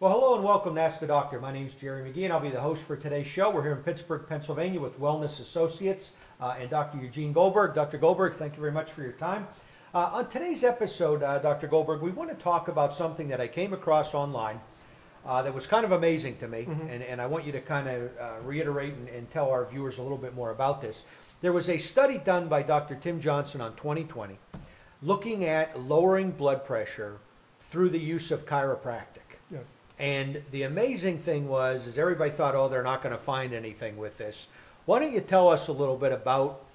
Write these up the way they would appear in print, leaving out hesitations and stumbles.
Well, hello and welcome to Ask the Doctor. My name is Jerry McGee and I'll be the host for today's show. We're here in Pittsburgh, Pennsylvania with Wellness Associates and Dr. Eugene Goldberg. Dr. Goldberg, thank you very much for your time. On today's episode, Dr. Goldberg, we want to talk about something that I came across online that was kind of amazing to me, and I want you to kind of reiterate and tell our viewers a little bit more about this. There was a study done by Dr. Tim Johnson on 2020 looking at lowering blood pressure through the use of chiropractic. Yes. And the amazing thing is everybody thought, oh, they're not going to find anything with this. Why don't you tell us a little bit about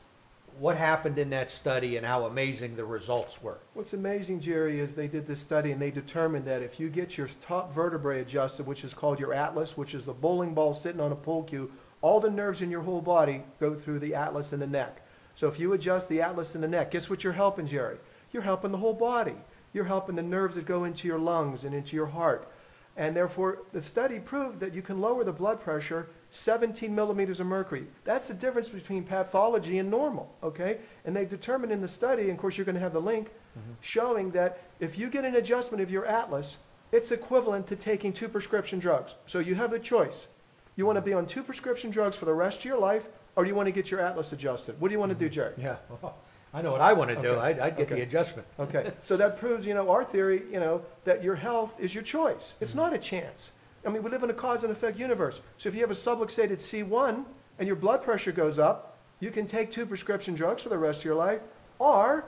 what happened in that study and how amazing the results were? What's amazing, Jerry, is they did this study and they determined that if you get your top vertebrae adjusted, which is called your atlas, which is the bowling ball sitting on a pool cue, all the nerves in your whole body go through the atlas and the neck. So if you adjust the atlas and the neck, guess what you're helping, Jerry? You're helping the whole body. You're helping the nerves that go into your lungs and into your heart. And therefore, the study proved that you can lower the blood pressure 17 millimeters of mercury. That's the difference between pathology and normal, okay? And they determined in the study, and of course you're going to have the link, showing that if you get an adjustment of your atlas, it's equivalent to taking 2 prescription drugs. So you have the choice. You want to be on 2 prescription drugs for the rest of your life, or do you want to get your atlas adjusted? What do you want to do, Jerry? Yeah, well, I know what I want to do. Okay. I'd get the adjustment. Okay, so that proves, our theory, that your health is your choice. It's not a chance. I mean, we live in a cause and effect universe. So if you have a subluxated C1 and your blood pressure goes up, you can take 2 prescription drugs for the rest of your life, or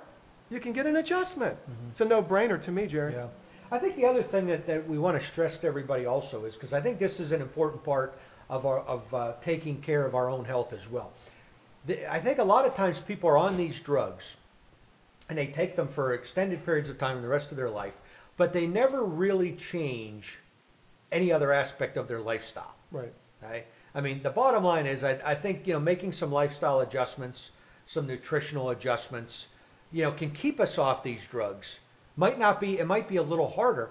you can get an adjustment. It's a no-brainer to me, Jerry. Yeah. I think the other thing that we want to stress to everybody also is, because I think this is an important part of taking care of our own health as well. I think a lot of times people are on these drugs and they take them for extended periods of time in the rest of their life, but they never really change any other aspect of their lifestyle. Right. Right? I mean, the bottom line is I think, making some lifestyle adjustments, some nutritional adjustments, can keep us off these drugs. It might be a little harder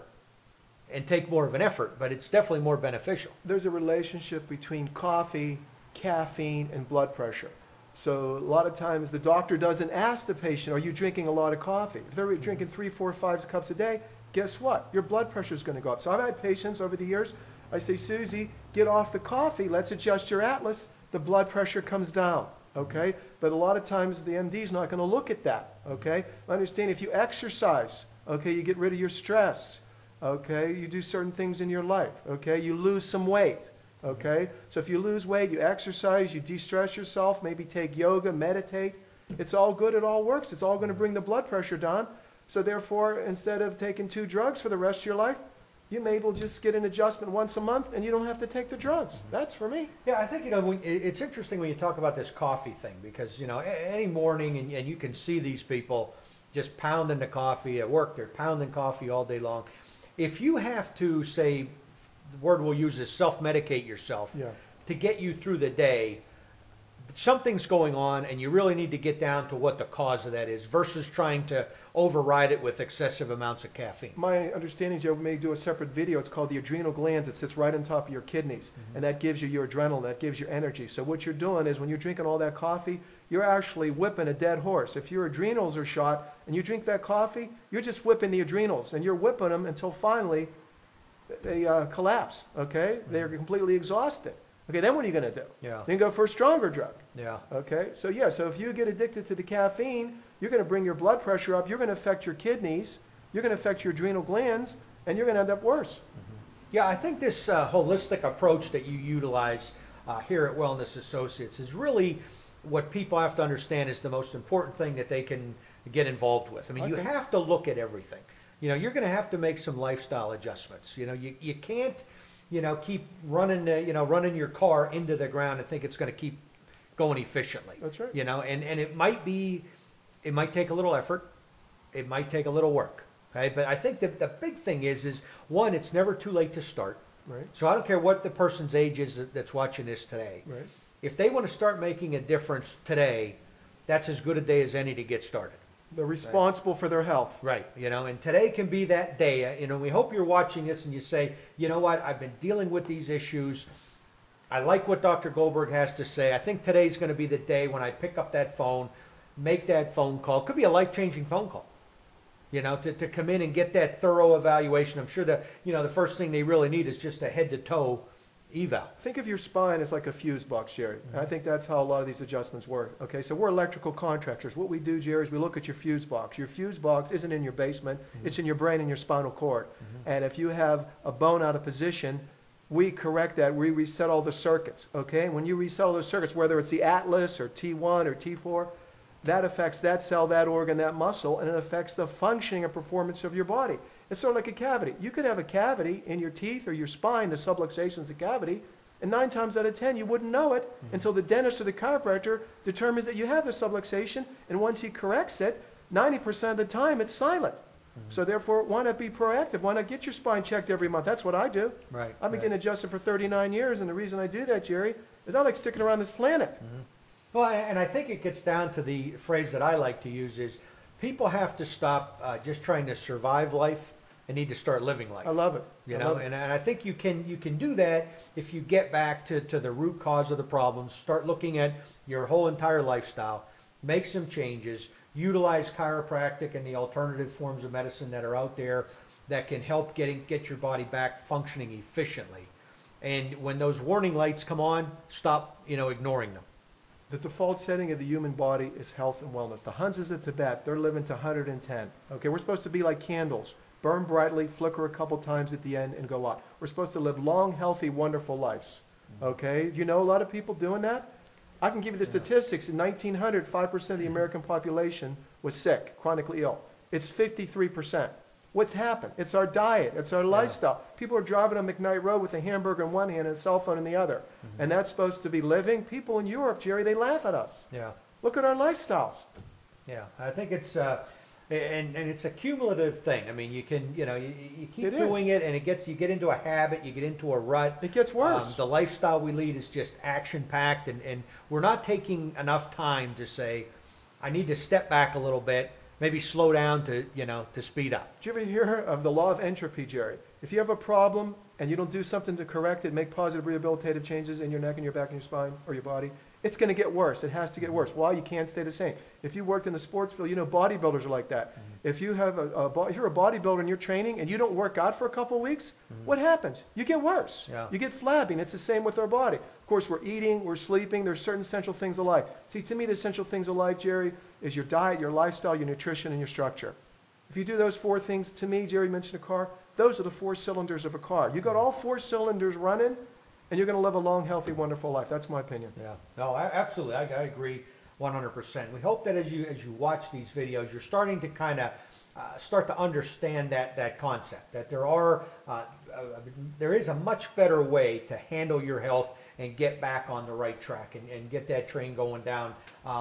and take more of an effort, but it's definitely more beneficial. There's a relationship between coffee, caffeine, and blood pressure. So a lot of times the doctor doesn't ask the patient, are you drinking a lot of coffee? If they're drinking 3, 4, 5 cups a day, guess what? Your blood pressure is going to go up. So I've had patients over the years, I say, Susie, get off the coffee, let's adjust your atlas, the blood pressure comes down, okay? But a lot of times the MD is not going to look at that, okay? I understand if you exercise, okay, you get rid of your stress, okay? You do certain things in your life, okay? You lose some weight. Okay, so if you lose weight, you exercise, you de-stress yourself, maybe take yoga, meditate. It's all good, it all works. It's all going to bring the blood pressure down. So therefore, instead of taking 2 drugs for the rest of your life, you may able just get an adjustment once a month and you don't have to take the drugs. That's for me. Yeah, I think, it's interesting when you talk about this coffee thing because, any morning and you can see these people just pounding the coffee at work, they're pounding coffee all day long. If you have to, say, the word we'll use is self-medicate yourself to get you through the day, something's going on and you really need to get down to what the cause of that is versus trying to override it with excessive amounts of caffeine. My understanding, Joe, may do a separate video. It's called the adrenal glands. It sits right on top of your kidneys, and that gives you your adrenaline, that gives you energy. So what you're doing is when you're drinking all that coffee, you're actually whipping a dead horse. If your adrenals are shot and you drink that coffee, you're just whipping the adrenals, and you're whipping them until finally they collapse, okay? They're completely exhausted. Okay, then what are you going to do? Yeah. Then go for a stronger drug. Yeah. Okay, so if you get addicted to the caffeine, you're going to bring your blood pressure up, you're going to affect your kidneys, you're going to affect your adrenal glands, and you're going to end up worse. Yeah, I think this holistic approach that you utilize here at Wellness Associates is really what people have to understand is the most important thing that they can get involved with. I mean, you have to look at everything. You're going to have to make some lifestyle adjustments. You can't, keep running, running your car into the ground and think it's going to keep going efficiently. That's right. And it might take a little effort. It might take a little work. Okay. But I think that the big thing is one, it's never too late to start. Right. So I don't care what the person's age is that's watching this today. Right. If they want to start making a difference today, that's as good a day as any to get started. They're responsible for their health. Right. And today can be that day. We hope you're watching this and you say, you know what, I've been dealing with these issues. I like what Dr. Goldberg has to say. I think today's going to be the day when I pick up that phone, make that phone call. It could be a life-changing phone call. to come in and get that thorough evaluation. I'm sure that, the first thing they really need is just a head-to-toe eval. Think of your spine as like a fuse box, Jerry. Mm-hmm. I think that's how a lot of these adjustments work. Okay, so we're electrical contractors. What we do, Jerry, is we look at your fuse box. Your fuse box isn't in your basement. Mm-hmm. It's in your brain and your spinal cord. Mm-hmm. And if you have a bone out of position, we correct that. We reset all the circuits. Okay, when you reset all those circuits, whether it's the Atlas or T1 or T4, that affects that cell, that organ, that muscle, and it affects the functioning and performance of your body. It's sort of like a cavity. You could have a cavity in your teeth or your spine, the subluxation is a cavity, and 9 times out of 10 you wouldn't know it until the dentist or the chiropractor determines that you have the subluxation, and once he corrects it, 90% of the time it's silent. So therefore, why not be proactive? Why not get your spine checked every month? That's what I do. Right. I've been getting adjusted for 39 years, and the reason I do that, Jerry, is I like sticking around this planet. Well, and I think it gets down to the phrase that I like to use is people have to stop just trying to survive life and need to start living life. I love it. And I think you can do that if you get back to the root cause of the problems, start looking at your whole entire lifestyle, make some changes, utilize chiropractic and the alternative forms of medicine that are out there that can help get your body back functioning efficiently. And when those warning lights come on, stop ignoring them. The default setting of the human body is health and wellness. The Huns of Tibet, they're living to 110. Okay, we're supposed to be like candles. Burn brightly, flicker a couple times at the end, and go out. We're supposed to live long, healthy, wonderful lives. Okay, do you know a lot of people doing that? I can give you the statistics. In 1900, 5% of the American population was sick, chronically ill. It's 53%. What's happened? It's our diet. It's our lifestyle. People are driving on McKnight Road with a hamburger in one hand and a cell phone in the other. And that's supposed to be living. People in Europe, Jerry, they laugh at us. Yeah. Look at our lifestyles. Yeah. I think it's and it's a cumulative thing. I mean, you can you keep doing it, and you get into a habit, you get into a rut. It gets worse. The lifestyle we lead is just action packed, and we're not taking enough time to say, I need to step back a little bit. Maybe slow down to speed up. Did you ever hear of the law of entropy, Jerry? If you have a problem and you don't do something to correct it, make positive rehabilitative changes in your neck and your back and your spine or your body, it's going to get worse. It has to get worse. Why? You can't stay the same. If you worked in the sports field, bodybuilders are like that. If you have if you're a bodybuilder and you're training and you don't work out for a couple of weeks, what happens? You get worse. Yeah. You get flabby, and it's the same with our body. Of course, we're eating, we're sleeping. There's certain essential things of life. See, to me, the essential things of life, Jerry, is your diet, your lifestyle, your nutrition, and your structure. If you do those 4 things, to me, Jerry mentioned a car, those are the 4 cylinders of a car. You got all 4 cylinders running, and you're going to live a long, healthy, wonderful life. That's my opinion. Yeah. No, absolutely. I agree 100%. We hope that as you watch these videos, you're starting to kind of start to understand that concept, that there is a much better way to handle your health and get back on the right track and get that train going down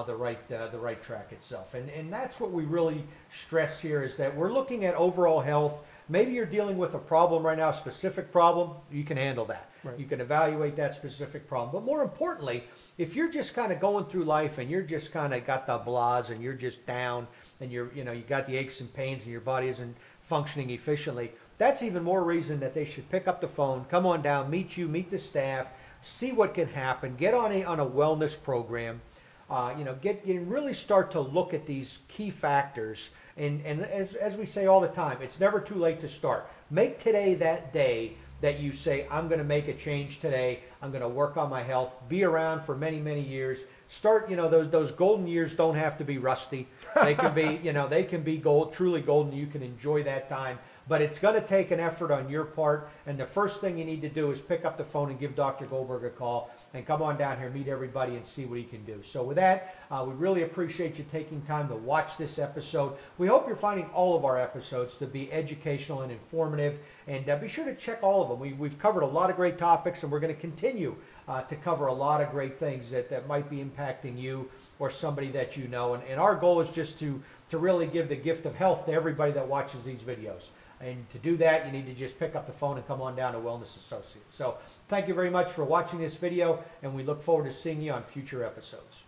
the right track itself. And that's what we really stress here, is that we're looking at overall health. Maybe you're dealing with a problem right now, a specific problem, you can handle that. Right. You can evaluate that specific problem. But more importantly, if you're just kind of going through life and you're just kind of got the blahs and you're just down and you got the aches and pains and your body isn't functioning efficiently, that's even more reason that they should pick up the phone, come on down, meet you, meet the staff, see what can happen, get on a wellness program, really start to look at these key factors. And as we say all the time, it's never too late to start. Make today that day that you say, I'm going to make a change today. I'm going to work on my health. Be around for many, many years. Start, those golden years don't have to be rusty. They can be, they can be truly golden. You can enjoy that time. But it's going to take an effort on your part. And the first thing you need to do is pick up the phone and give Dr. Goldberg a call and come on down here, meet everybody, and see what he can do. So with that, we really appreciate you taking time to watch this episode. We hope you're finding all of our episodes to be educational and informative. And be sure to check all of them. We've covered a lot of great topics, and we're going to continue to cover a lot of great things that might be impacting you or somebody that you know. And our goal is just to really give the gift of health to everybody that watches these videos. And to do that, you need to just pick up the phone and come on down to Wellness Associates. So thank you very much for watching this video, and we look forward to seeing you on future episodes.